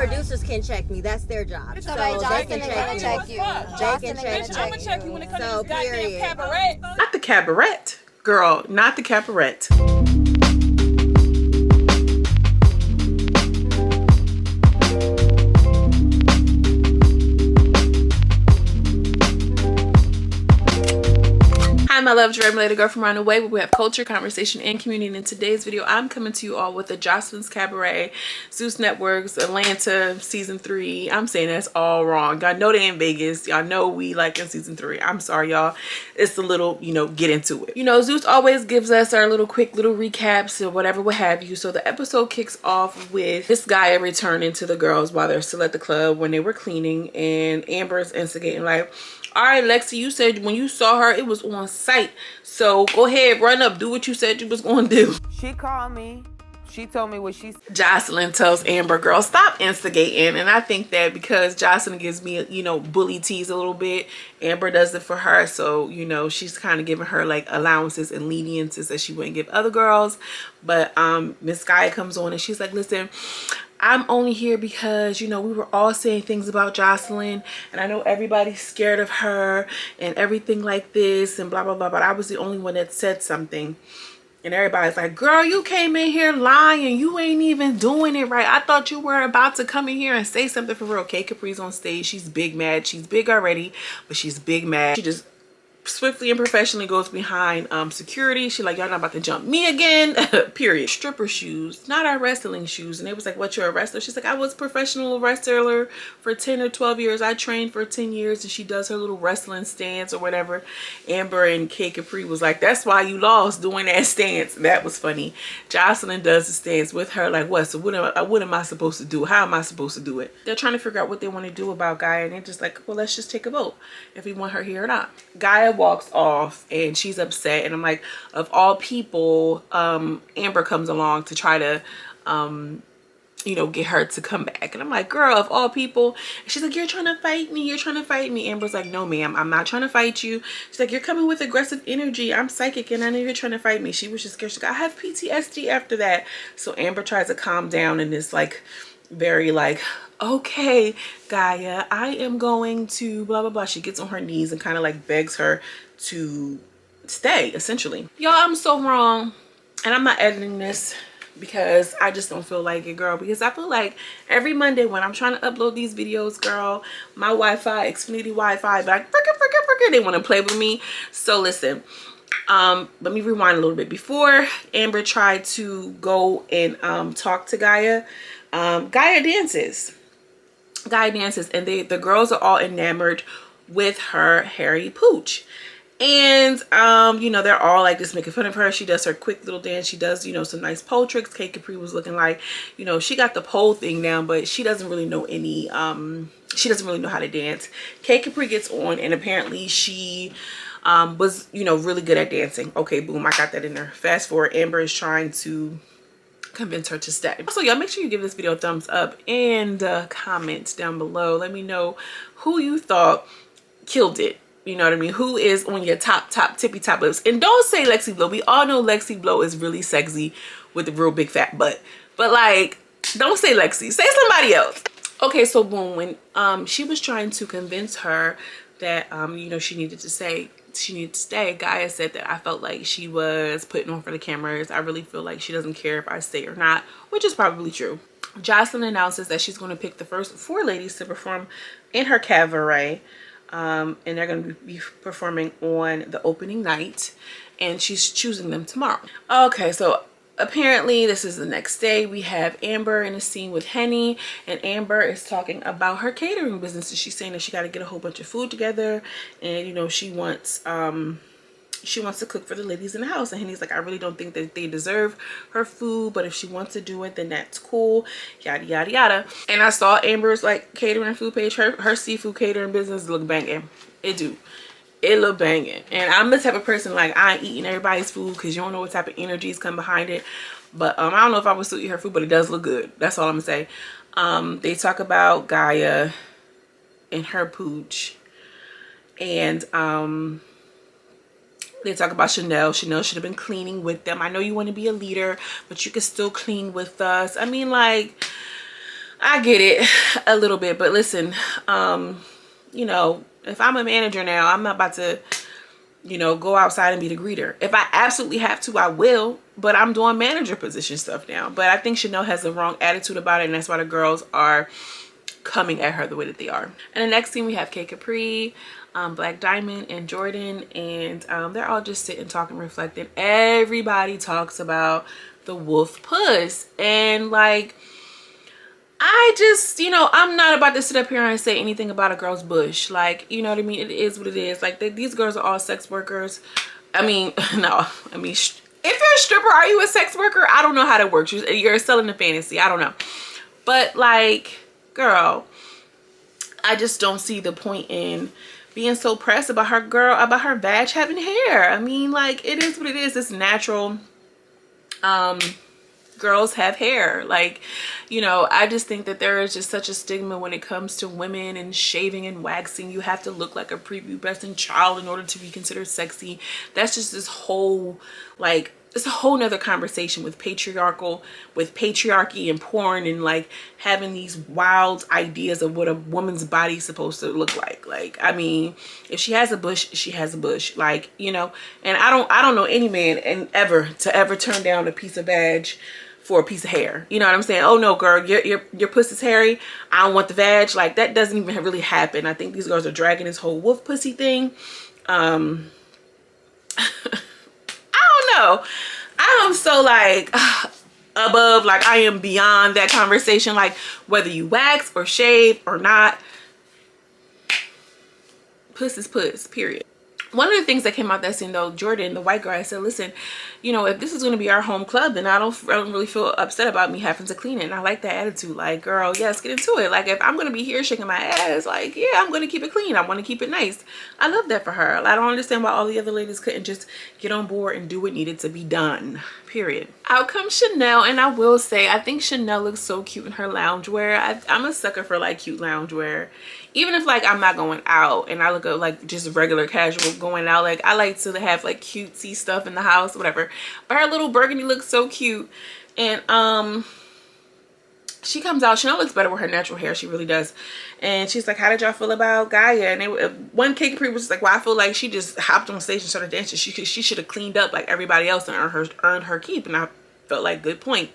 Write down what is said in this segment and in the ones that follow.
producers can check me. That's their job. Bitch, So I'm they gonna can check check you. you. Joseline They can gonna check check you. you. I'm gonna check you when it comes So to this goddamn period. cabaret. Not the cabaret, girl. Not the cabaret. Hi, my love, Dream Lady Girl from Around the Way, where we have culture, conversation, and community. And in today's video, I'm coming to you all with the Joseline's Cabaret, Zeus Networks, Atlanta, season 3. I'm saying that's all wrong. Y'all know they in Vegas. Y'all know we like in season 3. I'm sorry, y'all. It's a little, get into it. Zeus always gives us our quick little recaps or whatever, what have you. So the episode kicks off with this guy returning to the girls while they're still at the club when they were cleaning, and Amber's instigating like, all right, Lexi, you said when you saw her, it was on site. So go ahead, run up, do what you said you was going to do. She called me. She told me what she said. Joseline tells Amber, girl, stop instigating. And I think that because Joseline gives me, bully tease a little bit, Amber does it for her. So, she's kind of giving her like allowances and leniences that she wouldn't give other girls. But Miss Gaia comes on and she's like, listen, I'm only here because, we were all saying things about Joseline, and I know everybody's scared of her and everything like this and blah, blah, blah, but I was the only one that said something. And everybody's like, girl, you came in here lying. You ain't even doing it right. I thought you were about to come in here and say something for real. K Capri's on stage. She's big mad. She's big already, but she's big mad. She just swiftly and professionally goes behind security. She like, y'all not about to jump me again. Period. Stripper shoes, not our wrestling shoes. And they was like, what, you're a wrestler? She's like, I was a professional wrestler for 10 or 12 years. I trained for 10 years. And she does her little wrestling stance or whatever. Amber and K Capri was like, that's why you lost doing that stance. That was funny. Joseline does the stance with her like, what? So what am I supposed to do? How am I supposed to do it? They're trying to figure out what they want to do about Gaia, and they're just like, well, let's just take a vote if we want her here or not. Gaia walks off and she's upset, and I'm like, of all people, Amber comes along to try to get her to come back, and I'm like, girl, of all people. And she's like, you're trying to fight me, Amber's like, no ma'am, I'm not trying to fight you. She's like, you're coming with aggressive energy. I'm psychic and I know you're trying to fight me. She was just scared. She's like, I have PTSD after that. So Amber tries to calm down in this like very like, okay Gaia, I am going to blah blah blah. She gets on her knees and kind of like begs her to stay, essentially. Y'all, I'm so wrong, and I'm not editing this because I just don't feel like it, girl, because I feel like every Monday when I'm trying to upload these videos, girl, my Wi-Fi, Xfinity Wi-Fi, like frickin', they want to play with me. So listen, let me rewind a little bit. Before Amber tried to go and talk to Gaia, Gaia dances, and the girls are all enamored with her hairy pooch. And they're all like just making fun of her. She does her quick little dance. She does some nice pole tricks. K Capri was looking like she got the pole thing down, but she doesn't really know any she doesn't really know how to dance. K Capri gets on, and apparently she was really good at dancing. Okay, boom, I got that in there. Fast forward, Amber is trying to convince her to stay. So y'all, make sure you give this video a thumbs up and comment down below. Let me know who you thought killed it. You know what I mean? Who is on your top tippy top lips? And don't say Lexi Blow. We all know Lexi Blow is really sexy with a real big fat butt. But like, don't say Lexi. Say somebody else. Okay, so boom, when she was trying to convince her that she needed to stay, Gaia said that I felt like she was putting on for the cameras. I really feel like she doesn't care if I stay or not, which is probably true. Joseline announces that she's going to pick the first 4 ladies to perform in her cabaret. And they're going to be performing on the opening night, and she's choosing them tomorrow. Okay, so apparently this is the next day. We have Amber in a scene with Henny, and Amber is talking about her catering business. She's saying that she got to get a whole bunch of food together, and she wants to cook for the ladies in the house. And Henny's like, I really don't think that they deserve her food, but if she wants to do it, then that's cool, yada yada yada. And I saw Amber's like catering food page. Her seafood catering business look banging. It look banging. And I'm the type of person, like, I ain't eating everybody's food because you don't know what type of energies come behind it. But I don't know if I would still eat her food, but it does look good. That's all I'm gonna say. They talk about Gaia and her pooch, and they talk about Chanel. Chanel should have been cleaning with them. I know you want to be a leader, but you can still clean with us. I mean, like, I get it a little bit, but listen, you know, if I'm a manager now, I'm not about to, you know, go outside and be the greeter. If I absolutely have to, I will, but I'm doing manager position stuff now. But I think Chanel has the wrong attitude about it, and that's why the girls are coming at her the way that they are. And the next scene, we have K Capri, Black Diamond, and Jordan, and they're all just sitting, talking, reflecting. Everybody talks about the wolf puss, and like, I just, you know, I'm not about to sit up here and say anything about a girl's bush. Like, you know what I mean? It is what it is. Like, these girls are all sex workers. I mean, no, I mean, if you're a stripper, are you a sex worker? I don't know how that works. You're selling a fantasy. I don't know. But like, girl, I just don't see the point in being so pressed about her vag having hair. I mean, like, it is what it is. It's natural. Girls have hair. Like, you know, I just think that there is just such a stigma when it comes to women and shaving and waxing. You have to look like a prepubescent child in order to be considered sexy. That's just this whole, like, it's a whole nother conversation with patriarchy and porn, and like having these wild ideas of what a woman's body is supposed to look like. Like, I mean, if she has a bush, she has a bush. Like, you know, and I don't know any man and ever turn down a piece of vag for a piece of hair. You know what I'm saying? Oh no, girl, your pussy's hairy, I don't want the vag. Like, that doesn't even really happen. I think these girls are dragging this whole wolf pussy thing. I don't know. I am so like above, like I am beyond that conversation. Like, whether you wax or shave or not, puss is puss, period. One of the things that came out that scene though, Jordan, the white girl, I said, listen, you know, if this is going to be our home club, then I don't really feel upset about me having to clean it. And I like that attitude. Like, girl, yes, get into it. Like, if I'm going to be here shaking my ass, like, yeah, I'm going to keep it clean. I want to keep it nice. I love that for her. I don't understand why all the other ladies couldn't just get on board and do what needed to be done, period. Out comes Chanel, and I will say, I think Chanel looks so cute in her loungewear. I'm a sucker for like cute loungewear. Even if like I'm not going out and I look at like just regular casual going out, like I like to have like cutesy stuff in the house, whatever. But her little burgundy looks so cute. And she comes out, Chanel looks better with her natural hair, she really does. And she's like, how did y'all feel about Gaia? And one K Capri was just like, well, I feel like she just hopped on stage and started dancing. She should have cleaned up like everybody else and earned her keep. And I felt like, good point.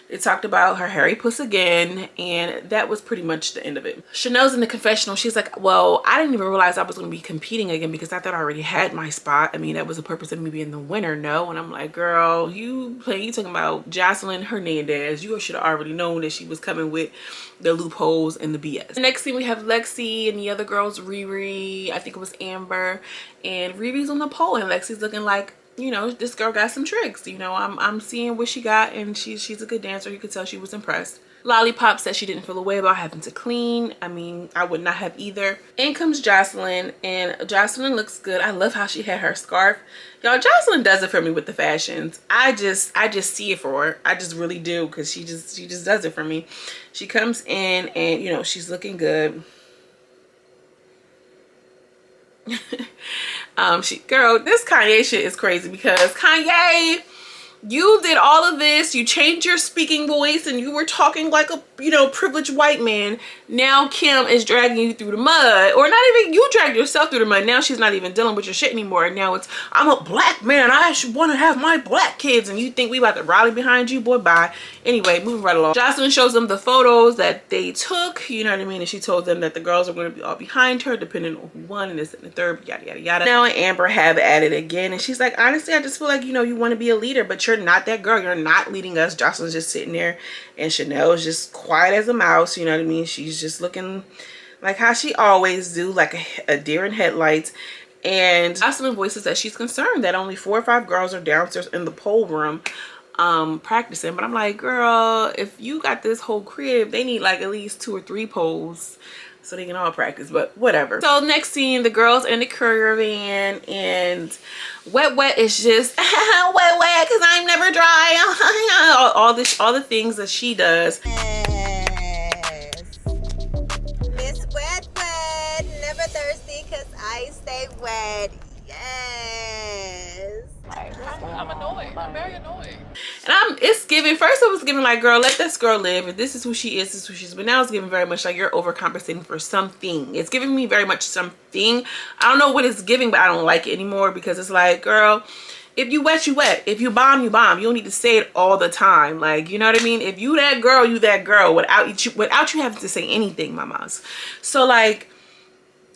It talked about her hairy puss again, and that was pretty much the end of it. Chanel's in the confessional. She's like, well, I didn't even realize I was going to be competing again because I thought I already had my spot. I mean, that was the purpose of me being the winner, no? And I'm like, girl, you talking about Joseline Hernandez. You should have already known that she was coming with the loopholes and the BS. The next thing we have Lexi and the other girls, RERE, I think it was Amber, and RERE's on the pole, and Lexi's looking like, you know, this girl got some tricks. You know, I'm seeing what she got, and she's a good dancer. You could tell she was impressed. Lollipop said she didn't feel a way about having to clean. I mean, I would not have either. In comes Joseline, and Joseline looks good. I love how she had her scarf. Y'all, Joseline does it for me with the fashions. I just see it for her. I just really do, because she just does it for me. She comes in and, you know, she's looking good. Girl, this Kanye shit is crazy, because Kanye, you did all of this, you changed your speaking voice, and you were talking like a, you know, privileged white man. Now Kim is dragging you through the mud, or not even, you dragged yourself through the mud. Now she's not even dealing with your shit anymore. And now it's, I'm a black man, I should want to have my black kids, and you think we about to rally behind you? Boy, bye. Anyway, moving right along. Joseline shows them the photos that they took, you know what I mean, and she told them that the girls are going to be all behind her, depending on who won, and this and the third, yada yada yada. Now Amber have at it again, and she's like, honestly, I just feel like, you know, you want to be a leader, but you're not that girl. You're not leading us. Joseline's just sitting there, and Chanel is just quiet as a mouse, you know what I mean? She's just looking like how she always do, like a deer in headlights. And Joseline voices that she's concerned that only 4 or 5 girls are downstairs in the pole room practicing. But I'm like, girl, if you got this whole crib, they need like at least 2 or 3 poles so they can all practice, but whatever. So next scene, the girls in the courier van, and Wet is just wet because I'm never dry. all the things that she does. Yes. Miss Wet, never thirsty because I stay wet. Yes. I'm annoyed. I'm very annoyed. And it's giving, first it was giving like, girl, let this girl live, and this is who she is, this is who she is. But now it's giving very much like you're overcompensating for something. It's giving me very much something. I don't know what it's giving, but I don't like it anymore, because it's like, girl, if you wet, you wet. If you bomb, you bomb. You don't need to say it all the time. Like, you know what I mean? If you that girl, you that girl, without you having to say anything, mamas. So like,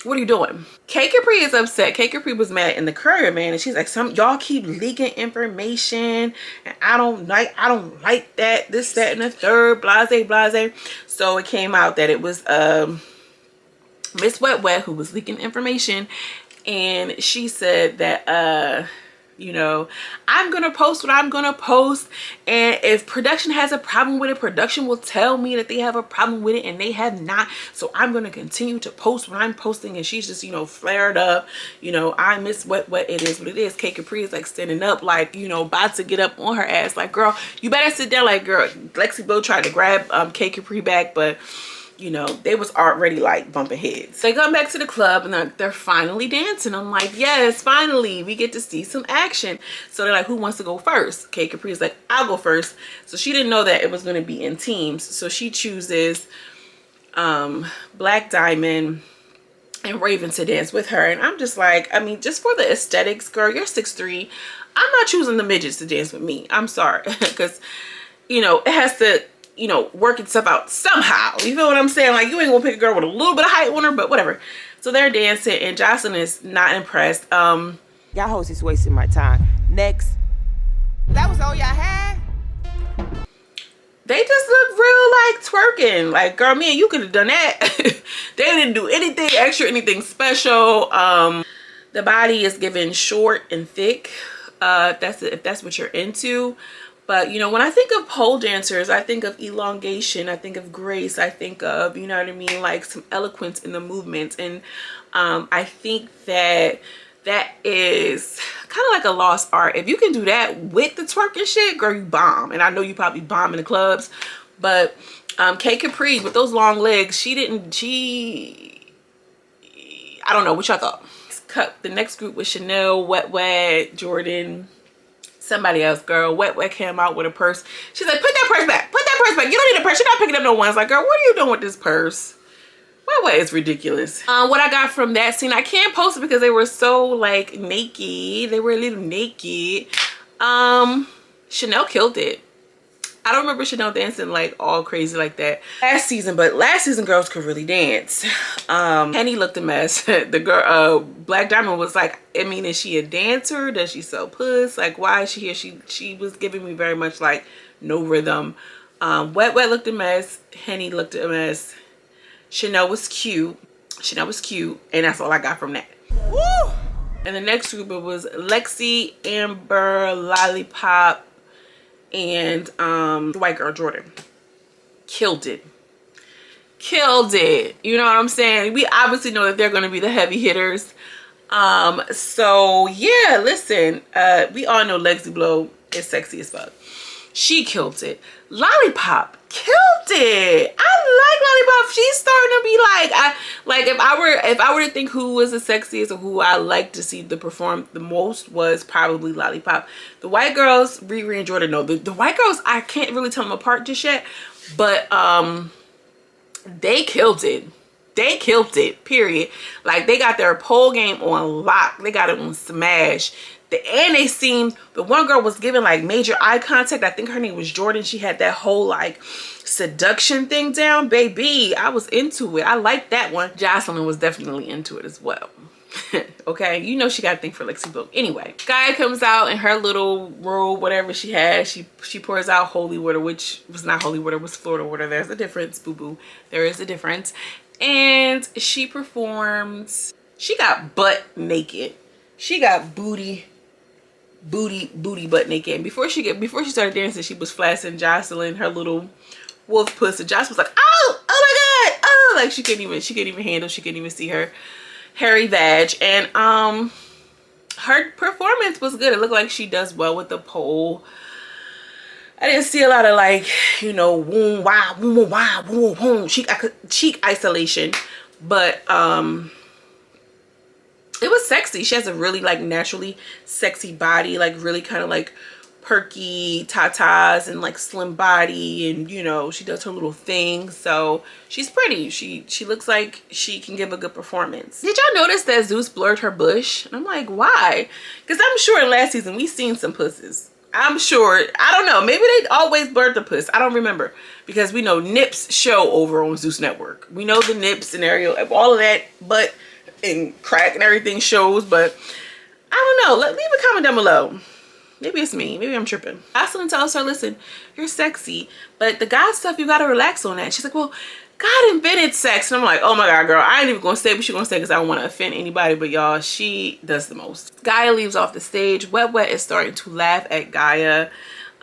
what are you doing? K Capri is upset. K Capri was mad in the Courier, man, and she's like, y'all keep leaking information, and I don't like that, this, that, and the third, blase, blase. So it came out that it was Miss Wet Wet who was leaking information, and she said that you know, I'm gonna post what I'm gonna post, and if production has a problem with it, production will tell me that they have a problem with it, and they have not. So I'm gonna continue to post what I'm posting. And she's just, you know, flared up. You know, I Miss Wet Wet, it is what it is. K Capri is like standing up, like, you know, about to get up on her ass, like, girl, you better sit down. Like, girl, Lexi Blow tried to grab K Capri back, but you know, they was already like bumping heads. They come back to the club and they're finally dancing. I'm like, yes, finally we get to see some action. So they're like, who wants to go first? K Capri is like, I'll go first. So she didn't know that it was going to be in teams. So she chooses Black Diamond and Raven to dance with her. And I'm just like, I mean, just for the aesthetics, girl, you're 6'3". I'm not choosing the midgets to dance with me. I'm sorry. Because, you know, it has to, you know, work itself out somehow. You feel what I'm saying? Like, you ain't gonna pick a girl with a little bit of height on her, but whatever. So they're dancing, and Joseline is not impressed. Y'all hoes is wasting my time. Next. That was all y'all had? They just look real like twerking. Like, girl, me and you could have done that. They didn't do anything extra, anything special. The body is given short and thick. If that's what you're into. But, you know, when I think of pole dancers, I think of elongation, I think of grace, I think of, you know what I mean, like some eloquence in the movement. And I think that is kind of like a lost art. If you can do that with the twerking shit, girl, you bomb. And I know you probably bomb in the clubs, but K Capri with those long legs, I don't know what y'all thought. Cut the next group with Chanel, Wet Wet, Jordan, somebody else. Girl, Wet Wet came out with a purse. She's like, put that purse back, put that purse back. You don't need a purse, you're not picking up no ones. Like, girl, what are you doing with this purse? Wet Wet is ridiculous. What I got from that scene, I can't post it because they were so like naked. They were a little naked. Chanel killed it. I don't remember Chanel dancing like all crazy like that last season, but last season girls could really dance. Henny looked a mess. The girl, Black Diamond was like, I mean, is she a dancer? Does she sell puss? Like, why is she here? She was giving me very much like no rhythm. Wet Wet looked a mess. Henny looked a mess. Chanel was cute. And that's all I got from that. Woo! And the next group, it was Lexi, Amber, Lollipop, and the white girl Jordan. Killed it. You know what I'm saying? We obviously know that they're going to be the heavy hitters. So yeah, listen, we all know Lexi Blow is sexy as fuck. She killed it. Lollipop killed it. I like Lollipop. She's starting to be like, if I were to think who was the sexiest or who I like to see the perform the most, was probably Lollipop. The white girls, RERE and Jordan, no. The white girls, I can't really tell them apart just yet, but they killed it. They killed it, period. Like, they got their pole game on lock. They got it on smash. And they seemed, the one girl was giving like major eye contact. I think her name was Jordan. She had that whole like seduction thing down. Baby, I was into it. I liked that one. Joseline was definitely into it as well. Okay, you know she got a thing for Lexi Blow. Anyway, Guy comes out in her little robe, whatever she has. She pours out holy water, which was not holy water, was Florida water. There's a difference, boo-boo. There is a difference. And she performs. She got butt naked. She got booty butt naked. And before she started dancing, she was flashing Joseline her little wolf puss, and Joss was like, oh my god, oh, like she couldn't even handle, she couldn't even see her hairy vag. And her performance was good. It looked like she does well with the pole. I didn't see a lot of like, you know, woom wow woom wow woom woom cheek isolation, but it was sexy. She has a really like naturally sexy body, like really kind of like perky tatas and like slim body, and you know, she does her little thing. So she's pretty. She looks like she can give a good performance. Did y'all notice that Zeus blurred her bush? And I'm like, why? Because I'm sure last season we seen some pussies. I'm sure, I don't know, maybe they always blurred the puss. I don't remember, because we know Nips show over on Zeus Network. We know the Nips scenario, all of that, but and crack and everything shows. But I don't know, leave a comment down below. Maybe it's me, maybe I'm tripping. Joseline tells her, listen, you're sexy, but the God stuff, you gotta relax on that. She's like, well, God invented sex. And I'm like, oh my God, girl, I ain't even gonna say what she's gonna say because I don't want to offend anybody, but y'all, she does the most. Gaia leaves off the stage. Wet Wet is starting to laugh at Gaia,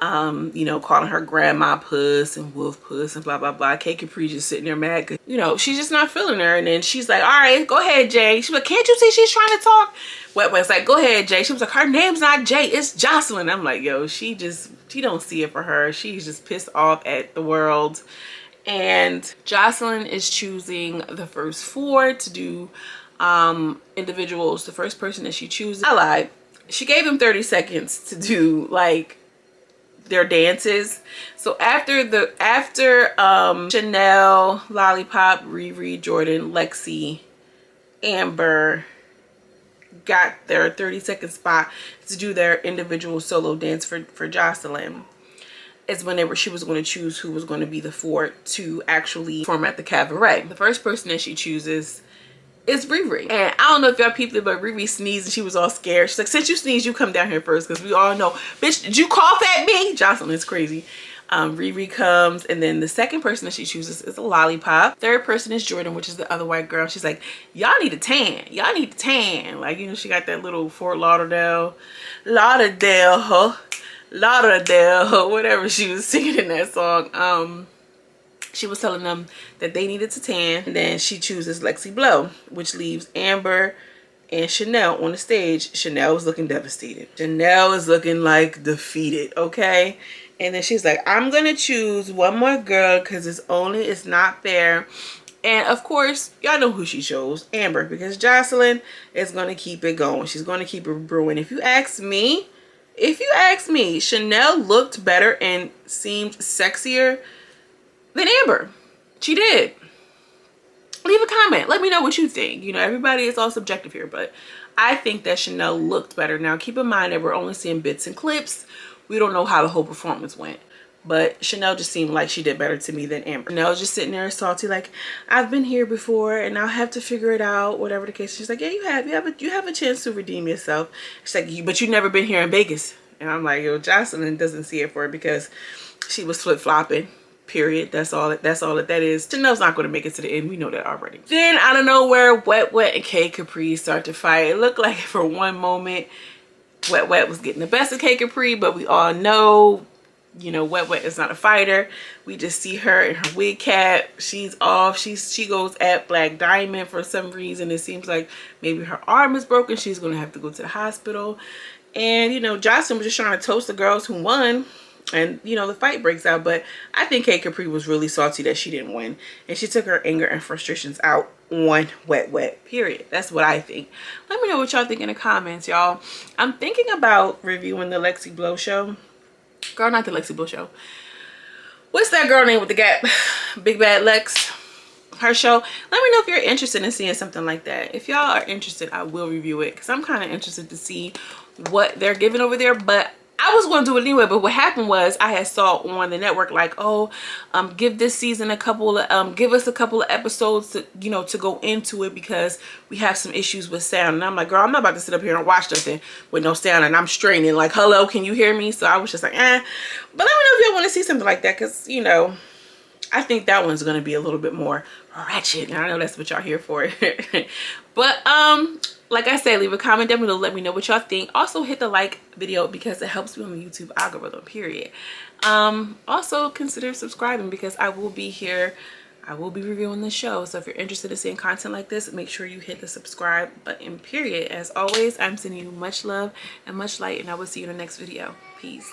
you know, calling her grandma puss and wolf puss and blah blah blah. K Capri just sitting there mad because, you know, she's just not feeling her. And then she's like, all right, go ahead, Jay. She's like, can't you see she's trying to talk? Wet Wet's like, go ahead, Jay. She was like, her name's not Jay, it's Joseline. I'm like, yo, she don't see it for her. She's just pissed off at the world. And Joseline is choosing the first 4 to do individuals. The first person that she chooses, I lied, she gave them 30 seconds to do like their dances. So after Chanel, Lollipop, RERE, Jordan, Lexi, Amber got their 30-second spot to do their individual solo dance for Joseline, is when she was going to choose who was going to be the 4 to actually perform at the cabaret. The first person that she chooses is RERE. And I don't know if y'all peeped it, but RERE sneezed and she was all scared. She's like, since you sneezed, you come down here first, because we all know, bitch, did you cough at me? Joseline is crazy. RERE comes, and then the second person that she chooses is a Lollipop. Third person is Jordan, which is the other white girl. She's like, y'all need a tan. Y'all need a tan. Like, you know, she got that little Fort Lauderdale, whatever she was singing in that song. She was telling them that they needed to tan. And then she chooses Lexi Blow, which leaves Amber and Chanel on the stage. Chanel was looking devastated. Chanel is looking like defeated, okay? And then she's like, I'm gonna choose one more girl because it's not fair. And of course, y'all know who she chose, Amber, because Joseline is gonna keep it going. She's gonna keep it brewing. If you ask me, Chanel looked better and seemed sexier than Amber. She did. Leave a comment. Let me know what you think. You know, everybody is all subjective here, but I think that Chanel looked better. Now, keep in mind that we're only seeing bits and clips. We don't know how the whole performance went. But Chanel just seemed like she did better to me than Amber. Chanel just sitting there salty, like, I've been here before and I'll have to figure it out, whatever the case. She's like, yeah, you have a chance to redeem yourself. She's like, but you've never been here in Vegas. And I'm like, yo, Joseline doesn't see it for her because she was flip-flopping. Period. That's all that is. Chanel's not going to make it to the end. We know that already. Then out of nowhere, Wet Wet and K Capri start to fight. It looked like for one moment Wet Wet was getting the best of K Capri, but we all know, you know, Wet Wet is not a fighter. We just see her in her wig cap. She's off. She goes at Black Diamond for some reason. It seems like maybe her arm is broken. She's going to have to go to the hospital. And, you know, Joseline was just trying to toast the girls who won. And, you know, the fight breaks out. But I think K Capri was really salty that she didn't win. And she took her anger and frustrations out on Wet Wet. Period. That's what I think. Let me know what y'all think in the comments, y'all. I'm thinking about reviewing the Lexi Blow show. Girl, not the Lexi Blow show. What's that girl name with the gap? Big Bad Lex. Her show. Let me know if you're interested in seeing something like that. If y'all are interested, I will review it. Because I'm kind of interested to see what they're giving over there. But I was going to do it anyway, but what happened was I had saw on the network like, oh, give this season a couple of, give us a couple of episodes to, you know, to go into it because we have some issues with sound. And I'm like, girl, I'm not about to sit up here and watch nothing with no sound. And I'm straining like, hello, can you hear me? So I was just like, eh. But let me know if y'all want to see something like that because, you know, I think that one's going to be a little bit more ratchet. And I know that's what y'all here for. But, like I said, leave a comment down below. Let me know what y'all think. Also, hit the like video because it helps me on the YouTube algorithm, period. Also, consider subscribing because I will be here. I will be reviewing the show. So if you're interested in seeing content like this, make sure you hit the subscribe button, period. As always, I'm sending you much love and much light, and I will see you in the next video. Peace.